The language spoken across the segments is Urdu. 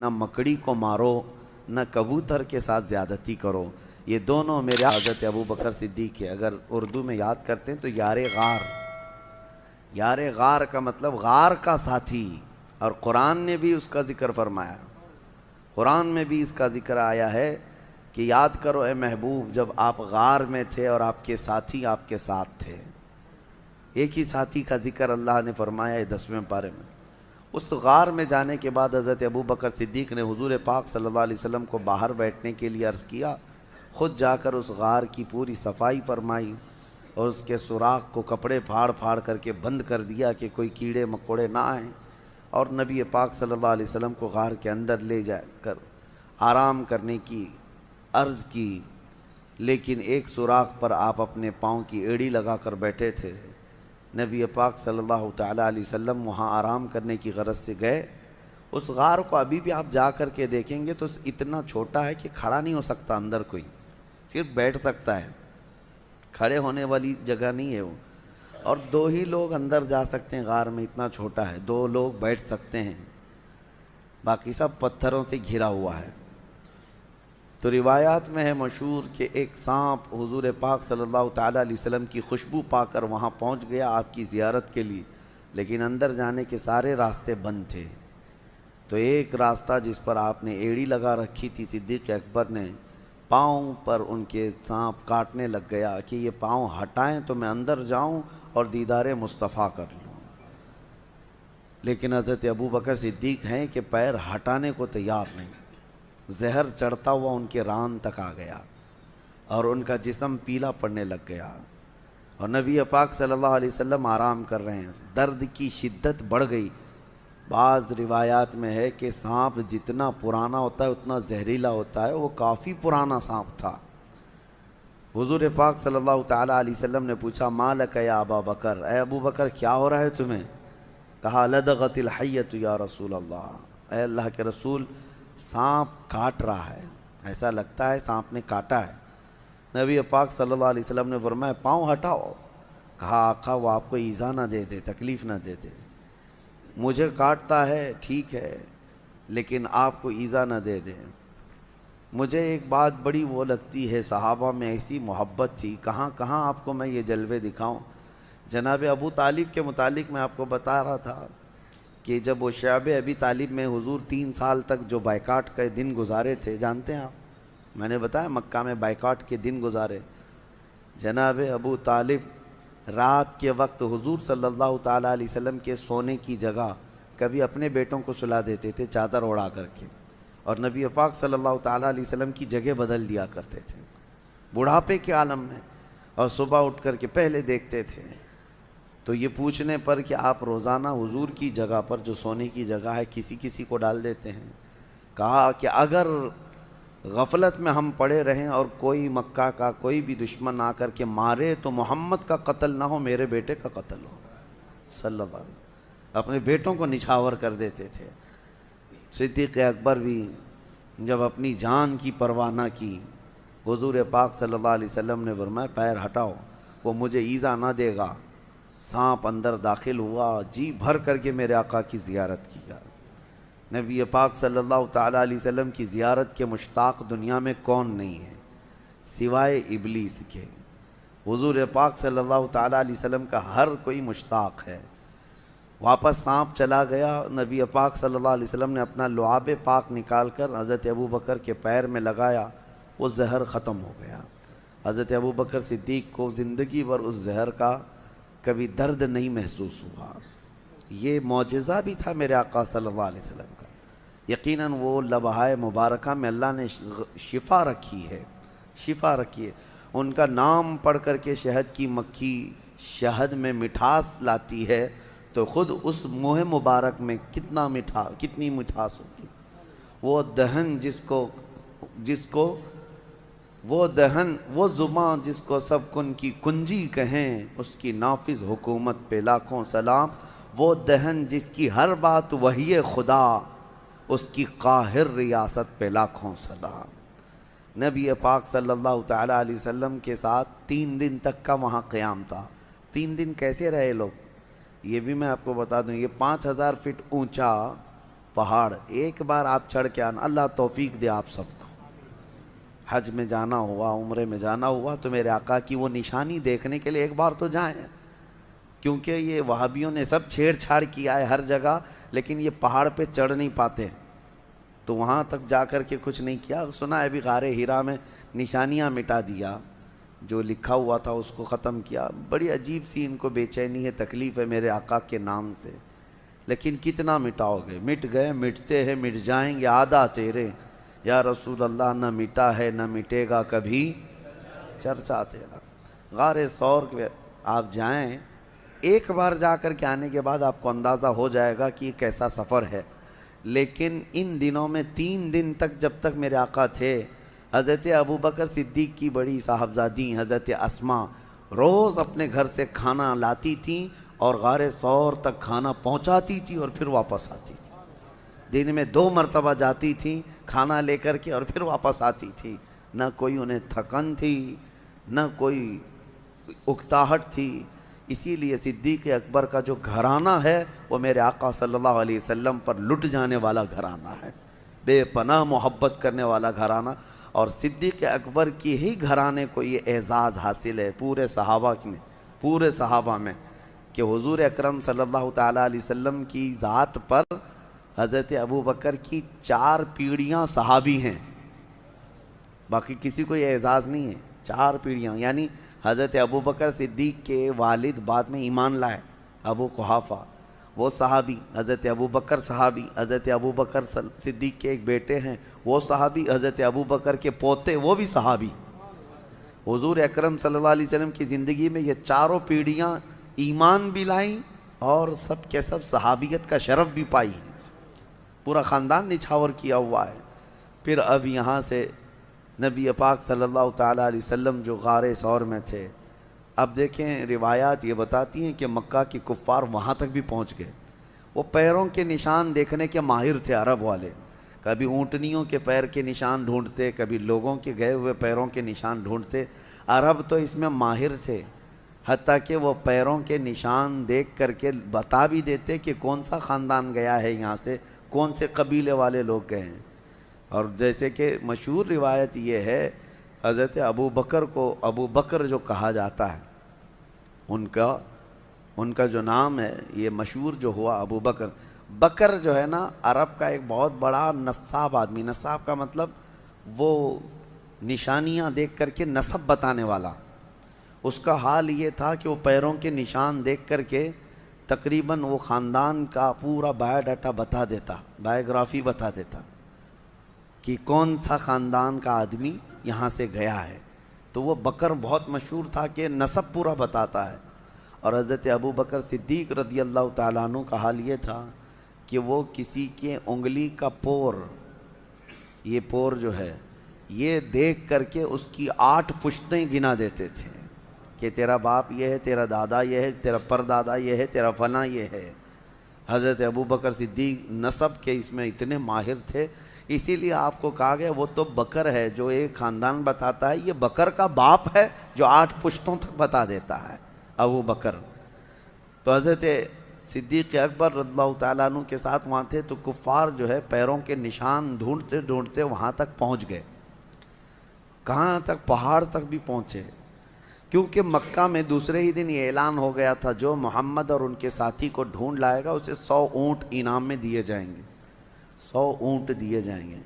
نہ مکڑی کو مارو نہ کبوتر کے ساتھ زیادتی کرو. یہ دونوں میرے حضرت ابو بکر صدیق کے اگر اردو میں یاد کرتے ہیں تو یار غار. یار غار کا مطلب غار کا ساتھی. اور قرآن نے بھی اس کا ذکر فرمایا. قرآن میں بھی اس کا ذکر آیا ہے کہ یاد کرو اے محبوب جب آپ غار میں تھے اور آپ کے ساتھی آپ کے ساتھ تھے. ایک ہی ساتھی کا ذکر اللہ نے فرمایا ہے 10ویں پارے میں. اس غار میں جانے کے بعد حضرت ابو بکر صدیق نے حضور پاک صلی اللہ علیہ وسلم کو باہر بیٹھنے کے لیے عرض کیا. خود جا کر اس غار کی پوری صفائی فرمائی اور اس کے سوراخ کو کپڑے پھاڑ پھاڑ کر کے بند کر دیا کہ کوئی کیڑے مکوڑے نہ آئیں. اور نبی پاک صلی اللہ علیہ وسلم کو غار کے اندر لے جا کر آرام کرنے کی عرض کی. لیکن ایک سوراخ پر آپ اپنے پاؤں کی ایڑی لگا کر بیٹھے تھے. نبی پاک صلی اللہ تعالیٰ علیہ وسلم وہاں آرام کرنے کی غرض سے گئے. اس غار کو ابھی بھی آپ جا کر کے دیکھیں گے تو اتنا چھوٹا ہے کہ کھڑا نہیں ہو سکتا اندر کوئی, صرف بیٹھ سکتا ہے. کھڑے ہونے والی جگہ نہیں ہے وہ. اور 2 ہی لوگ اندر جا سکتے ہیں غار میں, اتنا چھوٹا ہے. 2 لوگ بیٹھ سکتے ہیں, باقی سب پتھروں سے گھرا ہوا ہے. تو روایات میں ہے مشہور کہ ایک سانپ حضور پاک صلی اللہ تعالیٰ علیہ وسلم کی خوشبو پا کر وہاں پہنچ گیا آپ کی زیارت کے لیے, لیکن اندر جانے کے سارے راستے بند تھے. تو ایک راستہ جس پر آپ نے ایڑی لگا رکھی تھی صدیق اکبر نے, پاؤں پر ان کے سانپ کاٹنے لگ گیا کہ یہ پاؤں ہٹائیں تو میں اندر جاؤں اور دیدار مصطفیٰ کر لوں. لیکن حضرت ابو بکر صدیق ہیں کہ پیر ہٹانے کو تیار نہیں. زہر چڑھتا ہوا ان کے ران تک آ گیا اور ان کا جسم پیلا پڑنے لگ گیا. اور نبی پاک صلی اللہ علیہ وسلم آرام کر رہے ہیں. درد کی شدت بڑھ گئی. بعض روایات میں ہے کہ سانپ جتنا پرانا ہوتا ہے اتنا زہریلا ہوتا ہے. وہ کافی پرانا سانپ تھا. حضور پاک صلی اللہ تعالیٰ علیہ وسلم نے پوچھا ما لک یا ابا بکر, اے ابو بکر کیا ہو رہا ہے تمہیں؟ کہا لدغت الحیۃ یا رسول اللہ, اے اللہ کے رسول سانپ کاٹ رہا ہے, ایسا لگتا ہے سانپ نے کاٹا ہے. نبی پاک صلی اللہ علیہ وسلم نے فرمایا پاؤں ہٹاؤ. کہا آقا وہ آپ کو ایذا نہ دے دے, تکلیف نہ دے دے. مجھے کاٹتا ہے ٹھیک ہے لیکن آپ کو ایذا نہ دے دے. مجھے ایک بات بڑی وہ لگتی ہے, صحابہ میں ایسی محبت تھی, کہاں کہاں آپ کو میں یہ جلوے دکھاؤں. جناب ابو طالب کے متعلق میں آپ کو بتا رہا تھا کہ جب وہ شعب ابی طالب میں حضور 3 سال تک جو بائیکاٹ کے دن گزارے تھے, جانتے ہیں آپ, میں نے بتایا مکہ میں بائیکاٹ کے دن گزارے. جناب ابو طالب رات کے وقت حضور صلی اللہ تعالیٰ علیہ وسلم کے سونے کی جگہ کبھی اپنے بیٹوں کو سلا دیتے تھے چادر اڑا کر کے, اور نبی پاک صلی اللہ تعالیٰ علیہ وسلم کی جگہ بدل دیا کرتے تھے بڑھاپے کے عالم میں. اور صبح اٹھ کر کے پہلے دیکھتے تھے. تو یہ پوچھنے پر کہ آپ روزانہ حضور کی جگہ پر جو سونے کی جگہ ہے کسی کسی کو ڈال دیتے ہیں, کہا کہ اگر غفلت میں ہم پڑے رہیں اور کوئی مکہ کا کوئی بھی دشمن آ کر کے مارے تو محمد کا قتل نہ ہو, میرے بیٹے کا قتل ہو صلی اللہ علیہ وسلم. اپنے بیٹوں کو نچھاور کر دیتے تھے. صدیق اکبر بھی جب اپنی جان کی پرواہ نہ کی, حضور پاک صلی اللہ علیہ وسلم نے فرمایا پیر ہٹاؤ, وہ مجھے ایذا نہ دے گا. سانپ اندر داخل ہوا, جی بھر کر کے میرے آقا کی زیارت کیا. نبی پاک صلی اللہ تعالیٰ علیہ وسلم کی زیارت کے مشتاق دنیا میں کون نہیں ہے سوائے ابلیس کے. حضور پاک صلی اللہ تعالیٰ علیہ وسلم کا ہر کوئی مشتاق ہے. واپس سانپ چلا گیا, نبی پاک صلی اللہ علیہ وسلم نے اپنا لعاب پاک نکال کر حضرت ابو بکر کے پیر میں لگایا, وہ زہر ختم ہو گیا. حضرت ابو بکر صدیق کو زندگی بھر اس زہر کا کبھی درد نہیں محسوس ہوا. یہ معجزہ بھی تھا میرے آقا صلی اللہ علیہ وسلم کا. یقیناً وہ لبہائے مبارکہ میں اللہ نے شفا رکھی ہے, شفا رکھی ہے. ان کا نام پڑھ کر کے شہد کی مکھی شہد میں مٹھاس لاتی ہے تو خود اس منہ مبارک میں کتنی مٹھاس ہوگی. وہ دہن وہ زباں جس کو سب کن کی کنجی کہیں, اس کی نافذ حکومت پہ لاکھوں سلام. وہ دہن جس کی ہر بات وحی خدا, اس کی قاہر ریاست پہ لاکھوں سلام. نبی پاک صلی اللہ تعالیٰ علیہ وسلم کے ساتھ 3 دن تک کا وہاں قیام تھا. 3 دن کیسے رہے لوگ, یہ بھی میں آپ کو بتا دوں. یہ 5000 فٹ اونچا پہاڑ ایک بار آپ چڑھ کے آنا، اللہ توفیق دے آپ سب کو، حج میں جانا ہوا، عمرے میں جانا ہوا تو میرے آقا کی وہ نشانی دیکھنے کے لیے ایک بار تو جائیں، کیونکہ یہ وہابیوں نے سب چھیڑ چھاڑ کیا ہے ہر جگہ، لیکن یہ پہاڑ پہ چڑھ نہیں پاتے، تو وہاں تک جا کر کے کچھ نہیں کیا۔ سنا ہے ابھی غار ہیرا میں نشانیاں مٹا دیا، جو لکھا ہوا تھا اس کو ختم کیا۔ بڑی عجیب سی ان کو بے چینی ہے، تکلیف ہے میرے آقا کے نام سے، لیکن کتنا مٹاؤ گے؟ مٹ گئے، مٹتے ہیں، مٹ جائیں گے، آدھا تیرے یا رسول اللہ، نہ مٹا ہے نہ مٹے گا کبھی چرچا تیرا۔ غار ثور کے آپ جائیں، ایک بار جا کر کے آنے کے بعد آپ کو اندازہ ہو جائے گا کہ یہ کیسا سفر ہے۔ لیکن ان دنوں میں 3 دن تک جب تک میرے آقا تھے، حضرت ابوبکر صدیق کی بڑی صاحبزادی حضرت اسما روز اپنے گھر سے کھانا لاتی تھیں اور غار ثور تک کھانا پہنچاتی تھی اور پھر واپس آتی تھی۔ دن میں 2 مرتبہ جاتی تھیں کھانا لے کر کے اور پھر واپس آتی تھی۔ نہ کوئی انہیں تھکن تھی، نہ کوئی اکتاہٹ تھی۔ اسی لیے صدیق اکبر کا جو گھرانہ ہے وہ میرے آقا صلی اللہ علیہ وسلم پر لٹ جانے والا گھرانہ ہے، بے پناہ محبت کرنے والا گھرانہ، اور صدیق اکبر کی ہی گھرانے کو یہ اعزاز حاصل ہے پورے صحابہ میں کہ حضور اکرم صلی اللہ تعالیٰ علیہ وسلم کی ذات پر حضرت ابوبکر کی 4 پیڑھیاں صحابی ہیں، باقی کسی کو یہ اعزاز نہیں ہے۔ 4 پیڑھیاں، یعنی حضرت ابوبکر صدیق کے والد بعد میں ایمان لائے، ابو قحافہ، وہ صحابی، حضرت ابوبکر صحابی، حضرت ابوبکر صدیق کے ایک بیٹے ہیں وہ صحابی، حضرت ابوبکر کے پوتے وہ بھی صحابی۔ حضور اکرم صلی اللہ علیہ وسلم کی زندگی میں یہ 4 پیڑھیاں ایمان بھی لائیں اور سب کے سب صحابیت کا شرف بھی پائی، پورا خاندان نچھاور کیا ہوا ہے۔ پھر اب یہاں سے نبی پاک صلی اللہ تعالیٰ علیہ وسلم جو غار ثور میں تھے، اب دیکھیں روایات یہ بتاتی ہیں کہ مکہ کی کفار وہاں تک بھی پہنچ گئے۔ وہ پیروں کے نشان دیکھنے کے ماہر تھے عرب والے، کبھی اونٹنیوں کے پیر کے نشان ڈھونڈتے، کبھی لوگوں کے گئے ہوئے پیروں کے نشان ڈھونڈتے۔ عرب تو اس میں ماہر تھے، حتیٰ کہ وہ پیروں کے نشان دیکھ کر کے بتا بھی دیتے کہ کون سا خاندان گیا ہے یہاں سے، کون سے قبیلے والے لوگ گئے ہیں۔ اور جیسے کہ مشہور روایت یہ ہے، حضرت ابوبکر کو ابو بکر جو کہا جاتا ہے، ان کا جو نام ہے یہ مشہور جو ہوا ابو بکر۔ بکر جو ہے نا عرب کا ایک بہت بڑا نصاب آدمی، نصاب کا مطلب وہ نشانیاں دیکھ کر کے نسب بتانے والا۔ اس کا حال یہ تھا کہ وہ پیروں کے نشان دیکھ کر کے تقریباً وہ خاندان کا پورا بایو ڈاٹا بتا دیتا، بایوگرافی بتا دیتا کہ کون سا خاندان کا آدمی یہاں سے گیا ہے۔ تو وہ بکر بہت مشہور تھا کہ نسب پورا بتاتا ہے۔ اور حضرت ابوبکر صدیق رضی اللہ تعالیٰ عنہ کا حال یہ تھا کہ وہ کسی کے انگلی کا پور، یہ پور جو ہے یہ دیکھ کر کے اس کی 8 پشتیں گنا دیتے تھے کہ تیرا باپ یہ ہے، تیرا دادا یہ ہے، تیرا پردادا یہ ہے، تیرا فلاں یہ ہے۔ حضرت ابوبکر صدیق نسب کے اس میں اتنے ماہر تھے، اسی لیے آپ کو کہا گیا وہ تو بکر ہے جو ایک خاندان بتاتا ہے، یہ بکر کا باپ ہے جو 8 پشتوں تک بتا دیتا ہے، ابو بکر۔ تو حضرت صدیق اکبر رضی اللہ تعالیٰ عنہ کے ساتھ وہاں تھے، تو کفار جو ہے پیروں کے نشان ڈھونڈتے ڈھونڈتے وہاں تک پہنچ گئے۔ کہاں تک؟ پہاڑ تک بھی پہنچے، کیونکہ مکہ میں دوسرے ہی دن یہ اعلان ہو گیا تھا جو محمد اور ان کے ساتھی کو ڈھونڈ لائے گا اسے 100 اونٹ انعام میں دیے جائیں گے، 100 اونٹ دیے جائیں گے۔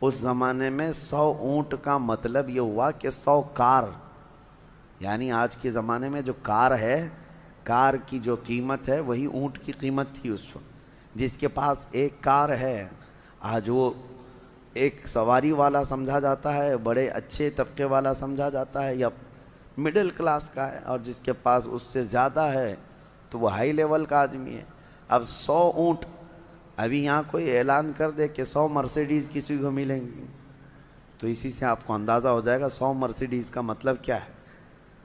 اس زمانے میں 100 اونٹ کا مطلب یہ ہوا کہ 100 کار، یعنی آج کے زمانے میں جو کار ہے، کار کی جو قیمت ہے وہی اونٹ کی قیمت تھی اس وقت۔ جس کے پاس ایک کار ہے آج وہ ایک سواری والا سمجھا جاتا ہے، بڑے اچھے طبقے والا سمجھا جاتا ہے یا مڈل کلاس کا ہے، اور جس کے پاس اس سے زیادہ ہے تو وہ ہائی لیول کا آدمی ہے۔ اب 100 اونٹ، ابھی یہاں کوئی اعلان کر دے کہ 100 مرسیڈیز کسی کو ملیں گی تو اسی سے آپ کو اندازہ ہو جائے گا 100 مرسیڈیز کا مطلب کیا ہے۔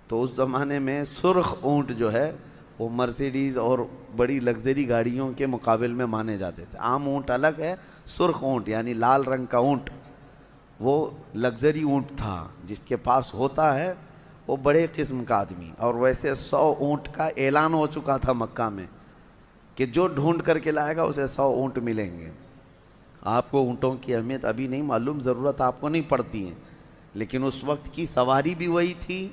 تو اس زمانے میں سرخ اونٹ جو ہے وہ مرسیڈیز اور بڑی لگژری گاڑیوں کے مقابل میں مانے جاتے تھے۔ عام اونٹ الگ ہے، سرخ اونٹ یعنی لال رنگ کا اونٹ وہ لگژری اونٹ تھا، جس کے پاس ہوتا ہے وہ بڑے قسم کا آدمی۔ اور ویسے 100 اونٹ کا اعلان ہو چکا تھا مکہ میں کہ جو ڈھونڈ کر کے لائے گا اسے 100 اونٹ ملیں گے۔ آپ کو اونٹوں کی اہمیت ابھی نہیں معلوم، ضرورت آپ کو نہیں پڑتی ہے، لیکن اس وقت کی سواری بھی وہی تھی،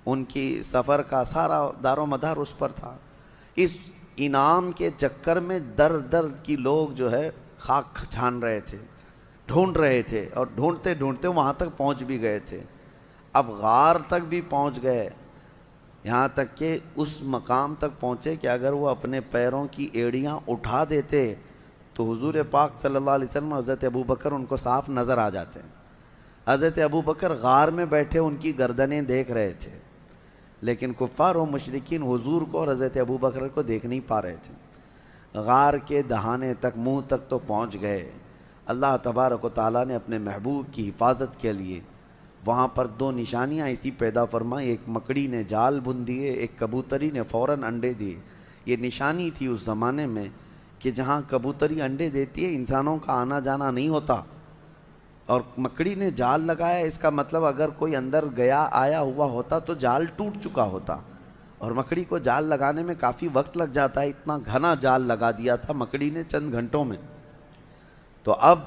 ان کی سفر کا سارا دار و مدار اس پر تھا۔ اس انعام کے چکر میں در در کی لوگ جو ہے خاک چھان رہے تھے، ڈھونڈ رہے تھے، اور ڈھونڈتے ڈھونڈتے وہاں تک پہنچ بھی گئے تھے۔ اب غار تک بھی پہنچ گئے، یہاں تک کہ اس مقام تک پہنچے کہ اگر وہ اپنے پیروں کی ایڑیاں اٹھا دیتے تو حضور پاک صلی اللہ علیہ وسلم اور حضرت ابوبکر ان کو صاف نظر آ جاتے ہیں۔ حضرت ابوبکر غار میں بیٹھے ان کی گردنیں دیکھ رہے تھے، لیکن کفار و مشرکین حضور کو اور حضرت ابوبکر کو دیکھ نہیں پا رہے تھے۔ غار کے دہانے تک، منہ تک تو پہنچ گئے۔ اللہ تبارک و تعالیٰ نے اپنے محبوب کی حفاظت کے لیے وہاں پر دو نشانیاں ایسی پیدا فرمائیں، ایک مکڑی نے جال بن دیے، ایک کبوتری نے فوراً انڈے دیے۔ یہ نشانی تھی اس زمانے میں کہ جہاں کبوتری انڈے دیتی ہے انسانوں کا آنا جانا نہیں ہوتا، اور مکڑی نے جال لگایا، اس کا مطلب اگر کوئی اندر گیا آیا ہوا ہوتا تو جال ٹوٹ چکا ہوتا، اور مکڑی کو جال لگانے میں کافی وقت لگ جاتا ہے، اتنا گھنا جال لگا دیا تھا مکڑی نے چند گھنٹوں میں۔ تو اب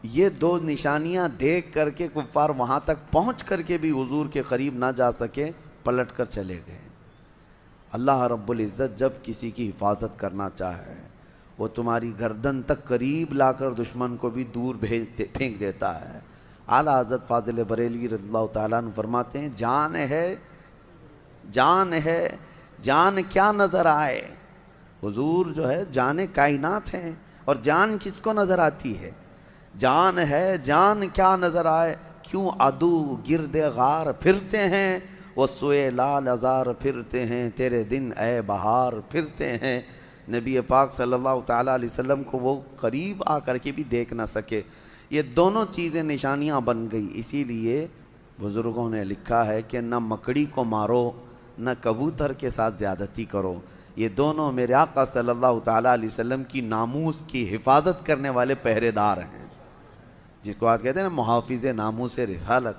یہ دو نشانیاں دیکھ کر کے کفار وہاں تک پہنچ کر کے بھی حضور کے قریب نہ جا سکے، پلٹ کر چلے گئے۔ اللہ رب العزت جب کسی کی حفاظت کرنا چاہے وہ تمہاری گردن تک قریب لا کر دشمن کو بھی دور پھینک دیتا ہے۔ اعلیٰ حضرت فاضل بریلوی رضی اللہ تعالیٰ عنہ فرماتے ہیں، جان ہے جان کیا نظر آئے۔ حضور جو ہے جان کائنات ہیں، اور جان کس کو نظر آتی ہے؟ جان ہے جان کیا نظر آئے، کیوں عدو گرد غار پھرتے ہیں، وہ سوئے لال ازار پھرتے ہیں، تیرے دن اے بہار پھرتے ہیں۔ نبی پاک صلی اللہ تعالیٰ علیہ وسلم کو وہ قریب آ کر کے بھی دیکھ نہ سکے۔ یہ دونوں چیزیں نشانیاں بن گئی۔ اسی لیے بزرگوں نے لکھا ہے کہ نہ مکڑی کو مارو نہ کبوتر کے ساتھ زیادتی کرو، یہ دونوں میرے آقا صلی اللہ تعالیٰ علیہ وسلم کی ناموس کی حفاظت کرنے والے پہرے دار ہیں، جس کو آج کہتے ہیں نا محافظ ناموس رسالت۔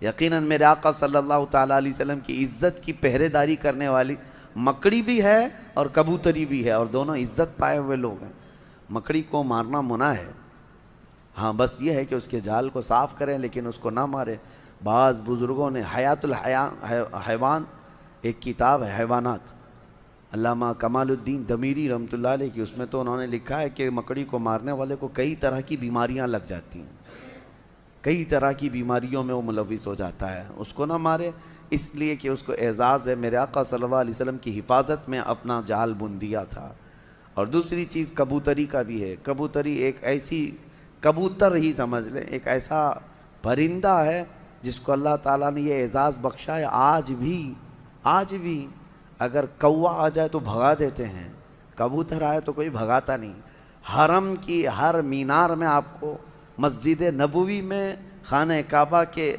یقیناً میرے آقا صلی اللہ تعالیٰ علیہ وسلم کی عزت کی پہرے داری کرنے والی مکڑی بھی ہے اور کبوتری بھی ہے، اور دونوں عزت پائے ہوئے لوگ ہیں۔ مکڑی کو مارنا منع ہے، ہاں بس یہ ہے کہ اس کے جال کو صاف کریں لیکن اس کو نہ مارے۔ بعض بزرگوں نے حیات الحیوان ایک کتاب ہے حیوانات، علامہ کمال الدین دمیری رحمۃ اللہ علیہ کی، اس میں تو انہوں نے لکھا ہے کہ مکڑی کو مارنے والے کو کئی طرح کی بیماریاں لگ جاتی ہیں، کئی طرح کی بیماریوں میں وہ ملوث ہو جاتا ہے، اس کو نہ مارے، اس لیے کہ اس کو اعزاز ہے میرے آقا صلی اللہ علیہ وسلم کی حفاظت میں اپنا جال بن دیا تھا۔ اور دوسری چیز کبوتری کا بھی ہے۔ کبوتری ایک ایسی، کبوتر ہی سمجھ لیں، ایک ایسا پرندہ ہے جس کو اللہ تعالیٰ نے یہ اعزاز بخشا ہے۔ آج بھی اگر کوا آ جائے تو بھگا دیتے ہیں، کبوتر آئے تو کوئی بھگاتا نہیں۔ حرم کی ہر مینار میں آپ کو، مسجد نبوی میں، خانہ کعبہ کے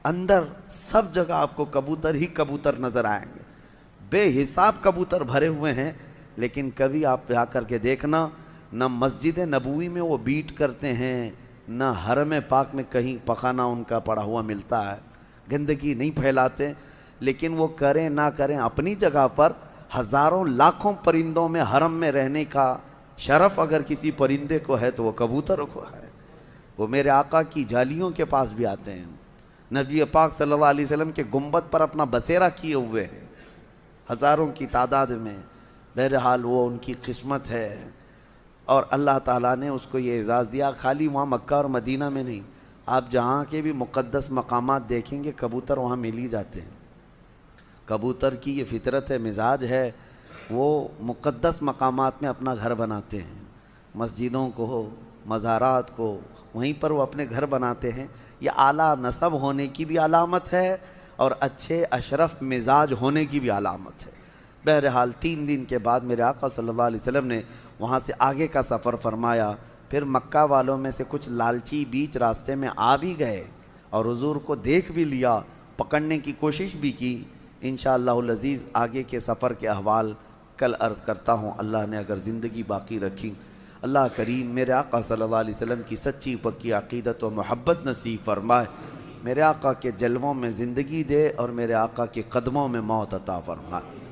اندر، سب جگہ آپ کو کبوتر ہی کبوتر نظر آئیں گے، بے حساب کبوتر بھرے ہوئے ہیں، لیکن کبھی آپ جا کر کے دیکھنا نہ مسجد نبوی میں وہ بیٹ کرتے ہیں، نہ حرم پاک میں کہیں پخانہ ان کا پڑا ہوا ملتا ہے، گندگی نہیں پھیلاتے۔ لیکن وہ کریں نہ کریں اپنی جگہ پر، ہزاروں لاکھوں پرندوں میں حرم میں رہنے کا شرف اگر کسی پرندے کو ہے تو وہ کبوتر کو ہے۔ وہ میرے آقا کی جالیوں کے پاس بھی آتے ہیں، نبی پاک صلی اللہ علیہ وسلم کے گنبد پر اپنا بسیرا کیے ہوئے ہیں ہزاروں کی تعداد میں۔ بہرحال وہ ان کی قسمت ہے، اور اللہ تعالیٰ نے اس کو یہ اعزاز دیا۔ خالی وہاں مکہ اور مدینہ میں نہیں، آپ جہاں کے بھی مقدس مقامات دیکھیں گے کبوتر وہاں مل ہی جاتے ہیں۔ کبوتر کی یہ فطرت ہے، مزاج ہے، وہ مقدس مقامات میں اپنا گھر بناتے ہیں، مسجدوں کو، مزارات کو، وہیں پر وہ اپنے گھر بناتے ہیں۔ یہ اعلیٰ نسب ہونے کی بھی علامت ہے اور اچھے اشرف مزاج ہونے کی بھی علامت ہے۔ بہرحال 3 دن کے بعد میرے آقا صلی اللہ علیہ وسلم نے وہاں سے آگے کا سفر فرمایا۔ پھر مکہ والوں میں سے کچھ لالچی بیچ راستے میں آ بھی گئے اور حضور کو دیکھ بھی لیا، پکڑنے کی کوشش بھی کی۔ انشاءاللہ العزیز آگے کے سفر کے احوال کل عرض کرتا ہوں، اللہ نے اگر زندگی باقی رکھی۔ اللہ کریم میرے آقا صلی اللہ علیہ وسلم کی سچی پکی عقیدت و محبت نصیب فرمائے، میرے آقا کے جلووں میں زندگی دے اور میرے آقا کے قدموں میں موت عطا فرمائے۔